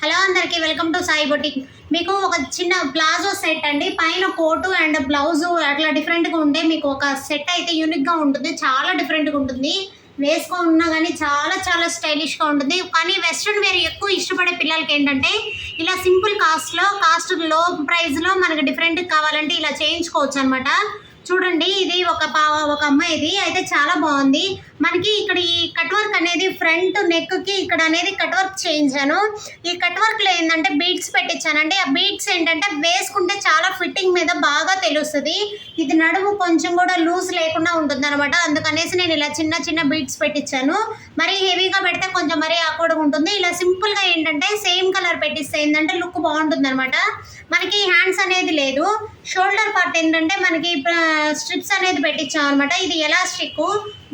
Hello అందరికీ welcome to Sai boutique. మీకు ఒక చిన్న ప్లాజో సెట్ అండి, పైన కోటు అండ్ బ్లౌజు అట్లా డిఫరెంట్గా ఉంటే మీకు ఒక సెట్ అయితే యూనిక్గా ఉంటుంది. చాలా డిఫరెంట్గా ఉంటుంది, వేసుకున్నా కానీ చాలా చాలా స్టైలిష్గా ఉంటుంది. కానీ వెస్ట్రన్ వేర్ ఎక్కువ ఇష్టపడే పిల్లలకి ఏంటంటే ఇలా సింపుల్ కాస్ట్ లో ప్రైస్లో మనకు డిఫరెంట్ కావాలంటే ఇలా చేయించుకోవచ్చు అనమాట. చూడండి, ఇది ఒక అమ్మాయిది అయితే చాలా బాగుంది. మనకి ఇక్కడ ఈ కట్ వర్క్ అనేది ఫ్రంట్ నెక్కి ఇక్కడ అనేది కట్ వర్క్ చేయించాను. ఈ కట్ వర్క్లో ఏంటంటే బీడ్స్ పెట్టించానండి. ఆ బీడ్స్ ఏంటంటే వేసుకుంటే చాలా ఫిట్టింగ్ మీద బాగా తెలుస్తుంది. ఇది నడుము కొంచెం కూడా లూజ్ లేకుండా ఉంటుంది అనమాట. అందుకనేసి నేను ఇలా చిన్న చిన్న బీడ్స్ పెట్టించాను. మరి హెవీగా పెడితే కొంచెం మరీ ఆక్వర్డ్గా ఉంటుంది. ఇలా సింపుల్గా ఏంటంటే సేమ్ కలర్ పెట్టిస్తే ఏంటంటే లుక్ బాగుంటుంది అనమాట. మనకి హ్యాండ్స్ అనేది లేదు. షోల్డర్ పార్ట్ ఏంటంటే మనకి స్ట్రిప్స్ అనేది పెట్టించాం అనమాట. ఇది ఎలాస్టిక్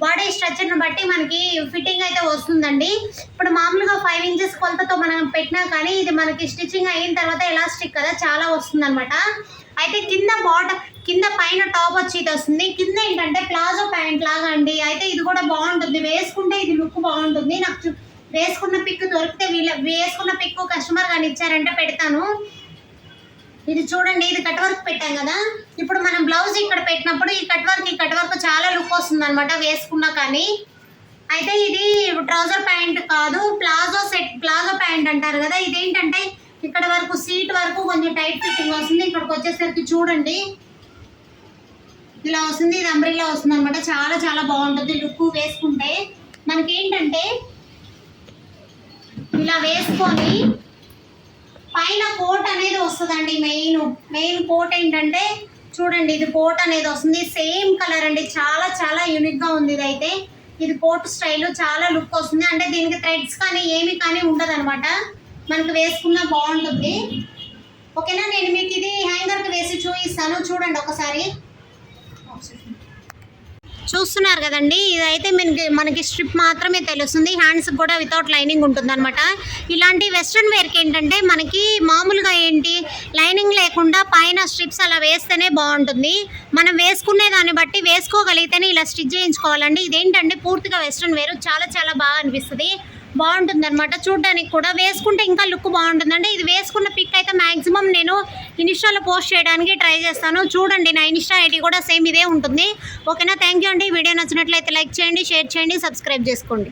బాడీ స్ట్రక్చర్ని బట్టి మనకి ఫిట్టింగ్ అయితే వస్తుందండి. ఇప్పుడు మామూలుగా 5 ఇంచెస్ కొలతతో మనం పెట్టినా కానీ ఇది మనకి స్టిచ్చింగ్ అయిన తర్వాత ఎలాస్టిక్ కదా, చాలా వస్తుంది అనమాట. అయితే కింద పైన టాప్ వచ్చి ఇది వస్తుంది. కింద ఏంటంటే ప్లాజో ప్యాంట్ లాగా అండి. అయితే ఇది కూడా బాగుంటుంది, వేసుకుంటే ఇది లుక్ బాగుంటుంది. నాకు వేసుకున్న పిక్ దొరికితే వేసుకున్న పిక్ కస్టమర్ కానీ ఇచ్చారంటే పెడతాను. ఇది చూడండి, ఇది కట్ వర్క్ పెట్టాం కదా. ఇప్పుడు మనం బ్లౌజ్ ఇక్కడ పెట్టినప్పుడు ఈ కట్ వర్క్ చాలా లుక్ వస్తుంది అనమాట వేసుకున్నా కానీ. అయితే ఇది ట్రౌజర్ ప్యాంట్ కాదు, ప్లాజో ప్యాంట్ అంటారు కదా. ఇదేంటంటే ఇక్కడ వరకు సీట్ వరకు కొంచెం టైట్ ఫిట్టింగ్ వస్తుంది. ఇక్కడికి వచ్చేసరికి చూడండి ఇలా వస్తుంది. ఇది అంబ్రెల్లా వస్తుంది అనమాట. చాలా చాలా బాగుంటుంది లుక్ వేసుకుంటే. మనకేంటంటే ఇలా వేసుకొని పైన కోట్ అనేది వస్తుందండి. మెయిన్ కోట్ ఏంటంటే చూడండి, ఇది కోట్ అనేది వస్తుంది. సేమ్ కలర్ అండి, చాలా చాలా యూనిక్గా ఉంది. ఇదైతే ఇది కోట్ స్టైల్ చాలా లుక్ వస్తుంది. అంటే దీనికి థ్రెడ్స్ కానీ ఏమి కానీ ఉండదు అనమాట. మనకు వేసుకున్నా బాగుంటుంది. ఓకేనా, నేను మీకు ఇది హ్యాంగర్కి వేసి చూపిస్తాను. చూడండి ఒకసారి. చూస్తున్నారు కదండి, ఇదైతే మనకి స్ట్రిప్ మాత్రమే తెలుస్తుంది. హ్యాండ్స్ కూడా వితౌట్ లైనింగ్ ఉంటుంది అనమాట. ఇలాంటి వెస్ట్రన్ వేర్కి ఏంటంటే మనకి మామూలుగా లైనింగ్ లేకుండా పైన స్ట్రిప్స్ అలా వేస్తేనే బాగుంటుంది. మనం వేసుకునే దాన్ని బట్టి వేసుకోగలిగితేనే ఇలా స్టిచ్ చేయించుకోవాలండి. ఇదేంటంటే పూర్తిగా వెస్ట్రన్ వేర్, చాలా చాలా బాగా అనిపిస్తుంది, బాగుంటుంది అనమాట. చూడడానికి కూడా వేసుకుంటే ఇంకా లుక్ బాగుంటుందండి. ఇది వేసుకున్న పిక్ అయితే మ్యాక్సిమం నేను ఇన్స్టాలో పోస్ట్ చేయడానికి ట్రై చేస్తాను. చూడండి, నా ఇన్స్టా ఐడి కూడా సేమ్ ఇదే ఉంటుంది. ఓకేనా, థ్యాంక్ యూ అండి. వీడియో నచ్చినట్లయితే లైక్ చేయండి, షేర్ చేయండి, సబ్స్క్రైబ్ చేసుకోండి.